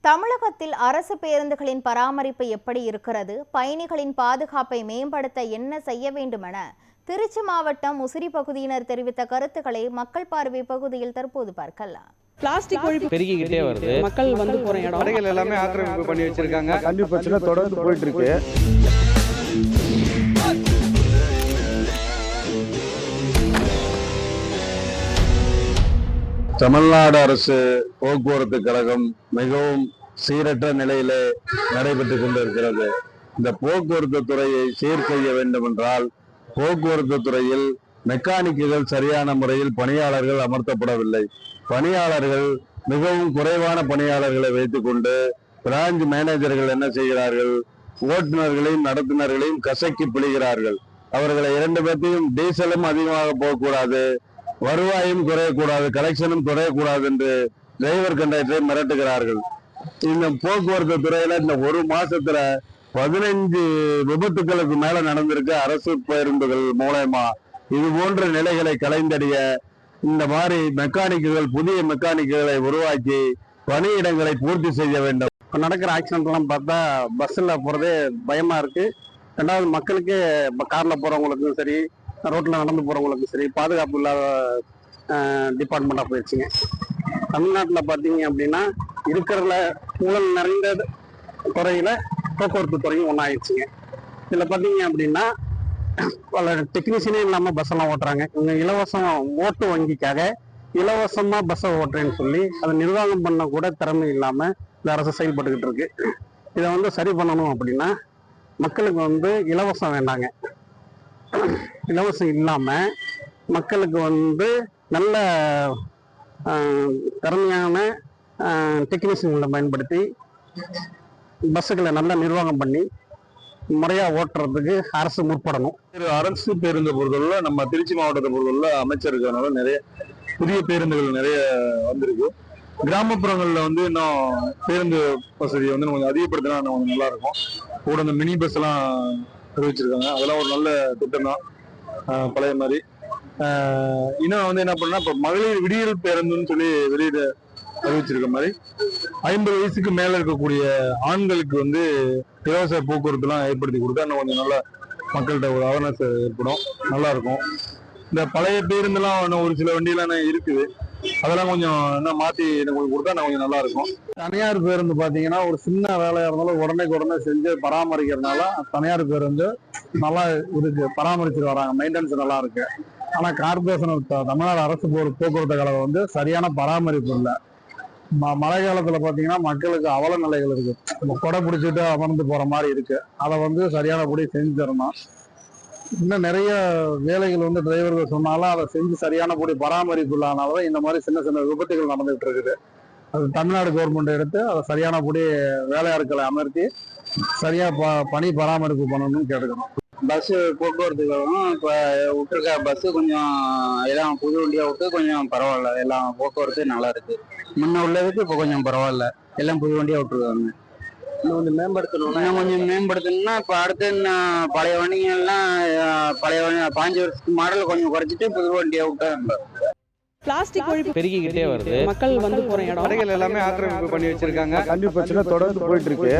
தமிழகத்தில் அரசு பேருந்துகளின் பராமரிப்பு எப்படி இருக்கிறது? பயணிகளின் பாதுகாப்பை மேம்படுத்த என்ன செய்ய வேண்டும் என திருச்சி மாவட்டம் முசிறி பகுதியினர் தெரிவித்த கருத்துக்களை மக்கள் பார்வை பகுதியில் தற்போது பார்க்கலாம். பிளாஸ்டிக் ஒழிப்பு பெருகிக்கிட்டே வருது. மக்கள் வந்து போற இடம் கடைகள் எல்லாமே ஆக்கிரமிப்பு பண்ணி வச்சிருக்காங்க. கல்வி பிரச்சனை தொடர்ந்து போயிட்டு இருக்கு. தமிழ்நாடு அரசு போக்குவரத்து கழகம் மிகவும் சீரற்ற நிலையிலே நடைபெற்றுக் கொண்டிருக்கிறது. இந்த போக்குவரத்து துறையை சீர் செய்ய வேண்டும் என்றால் போக்குவரத்து துறையில் மெக்கானிக்குகள் சரியான முறையில் பணியாளர்கள் அமர்த்தப்படவில்லை. பணியாளர்கள் மிகவும் குறைவான பணியாளர்களை வைத்துக்கொண்டு பிரான்ச் மேனேஜர்கள் என்ன செய்கிறார்கள்? ஓட்டுநர்களையும் நடத்துனர்களையும் கசக்கி பிழிகிறார்கள். அவர்களை இரண்டு பேர்த்தையும் டீசலும் அதிகமாக போகக்கூடாது, வருவாயும் குறையக்கூடாது, கலெக்ஷனும் குறையக்கூடாது என்று டிரைவர் கண்டக்டரை மிரட்டுகிறார்கள். இந்த போக்குவரத்து துறையில இந்த ஒரு மாசத்துல 15 விபத்துக்களுக்கு மேல நடந்திருக்கு அரசு பேருந்துகள் மூலமா. இது போன்ற நிலைகளை களைந்தடிய இந்த மாதிரி மெக்கானிக்குகள், புதிய மெக்கானிக்குகளை உருவாக்கி பணியிடங்களை பூர்த்தி செய்ய வேண்டும். நடக்கிற ஆக்சிடென்ட் எல்லாம் பார்த்தா பஸ்ல போறதே பயமா இருக்கு. ரெண்டாவது மக்களுக்கு கார்ல போறவங்களுக்கும் சரி, ரோட்ல நடந்து போறவங்களுக்கும் சரி, பாதுகாப்பு இல்லாத டிபார்ட்மெண்டா போயிடுச்சுங்க. தமிழ்நாட்டில் பார்த்தீங்க அப்படின்னா இருக்கிறதுல ஊழல் நிறைந்த துறையில போக்குவரத்து துறையும் ஒன்றாயிடுச்சுங்க. இதில் பார்த்தீங்க அப்படின்னா பல டெக்னீஷியனே இல்லாமல் பஸ்ஸெல்லாம் ஓட்டுறாங்க. இவங்க இலவசம் ஓட்டு வங்கிக்காக இலவசமாக பஸ்ஸை ஓட்டுறேன்னு சொல்லி அதை நிர்வாகம் பண்ண கூட திறமை இல்லாமல் இந்த அரசு செயல்பட்டுக்கிட்டு இருக்கு. இதை வந்து சரி பண்ணணும் அப்படின்னா மக்களுக்கு வந்து இலவசம் வேண்டாங்க. இலவசம் இல்லாமல் மக்களுக்கு வந்து நல்ல திறமையான டெக்னீஷியன்களை பயன்படுத்தி பஸ்ஸுகளை நல்லா நிர்வாகம் பண்ணி முறையாக ஓட்டுறதுக்கு அரசு முற்படணும். அரசு பேருந்து பொறுத்தவரை நம்ம திருச்சி மாவட்டத்தை பொறுத்தவரை அமைச்சருக்கனால நிறைய புதிய பேருந்துகள் நிறைய வந்திருக்கு. கிராமப்புறங்களில் வந்து இன்னும் பேருந்து வசதியை வந்து கொஞ்சம் அதிகப்படுத்தினா கொஞ்சம் நல்லா இருக்கும். கூட இந்த மினி பஸ் எல்லாம் அறிவிச்சிருக்காங்க. அதெல்லாம் ஒரு நல்ல திட்டம் தான். பழைய மாதிரி இன்னும் வந்து என்ன பண்ணா இப்போ மகளிர் விடியல் பேருந்துன்னு சொல்லி வெளியிட அறிவிச்சிருக்க மாதிரி 50 வயசுக்கு மேல இருக்கக்கூடிய ஆண்களுக்கு வந்து இலவச போக்குவரத்து எல்லாம் ஏற்படுத்தி கொடுத்தா இன்னும் கொஞ்சம் நல்லா மக்கள்கிட்ட ஒரு அவேர்னஸ் ஏற்படும், நல்லா இருக்கும். இந்த பழைய பேருந்துலாம் இன்னும் ஒரு சில வண்டியெல்லாம் இருக்குது, அதெல்லாம் கொஞ்சம் என்ன மாத்தி எனக்கு கொடுத்தா கொஞ்சம் நல்லா இருக்கும். தனியார் பேருந்து பாத்தீங்கன்னா ஒரு சின்ன வேலையா இருந்தாலும் உடனே செஞ்சு பராமரிக்கிறதுனால தனியார் பேருந்து நல்லா இருக்கு, பராமரிச்சுட்டு வராங்க, மெயின்டெனன்ஸ் நல்லா இருக்கு. ஆனா கார்பரேஷன் தமிழ்நாடு அரசு போக்குவரத்து கழகம் வந்து சரியான பராமரிப்பு இல்லை. மழை காலத்துல பாத்தீங்கன்னா மக்களுக்கு அவல நிலைகள் இருக்கு. கொடை பிடிச்சிட்டு அமர்ந்து போற மாதிரி இருக்கு. அதை வந்து சரியானபடி செஞ்சு தரணும். இன்னும் நிறைய வேலைகள் வந்து டிரைவர்கள் சொன்னாலும் அதை செஞ்சு சரியானபடி பராமரிப்பு இல்லாதனாலதான் இந்த மாதிரி சின்ன சின்ன விபத்துகள் நடந்துகிட்டு இருக்குது. அது தமிழ்நாடு கவர்மெண்ட் எடுத்து அதை சரியானபடி வேலையாட்களை அமர்த்தி சரியா பணி பராமரிப்பு பண்ணணும்னு கேட்டுக்கணும். பஸ் போக்குவரத்துகளும் இப்போ விட்டுருக்க பஸ்ஸு கொஞ்சம் எல்லாம் புது வண்டியாக விட்டு கொஞ்சம் பரவாயில்ல, எல்லாம் போக்குவரத்து நல்லா இருக்கு. முன்ன உள்ளதுக்கு இப்போ கொஞ்சம் பரவாயில்ல, எல்லாம் புது வண்டியாக விட்டுருக்காங்க. இன்னும் கொஞ்சம் மேம்படுத்தணும். இன்னும் கொஞ்சம் மேம்படுத்தணும்னா இப்போ அடுத்து பழைய வண்டிகள்லாம் பழைய வண்டி 5 வருஷத்துக்கு மாடல் கொஞ்சம் குறைச்சிட்டு புது வண்டியாக விட்டா பிளாஸ்டிக் ஒழிப்பு பெருகிக்கிட்டே வருது. மக்கள் வந்து போற இடம் கடைகள் எல்லாமே ஆக்கிரமிப்பு பண்ணி வச்சிருக்காங்க. கல்வி பிரச்சனை தொடர்ந்து போயிட்டு இருக்கு.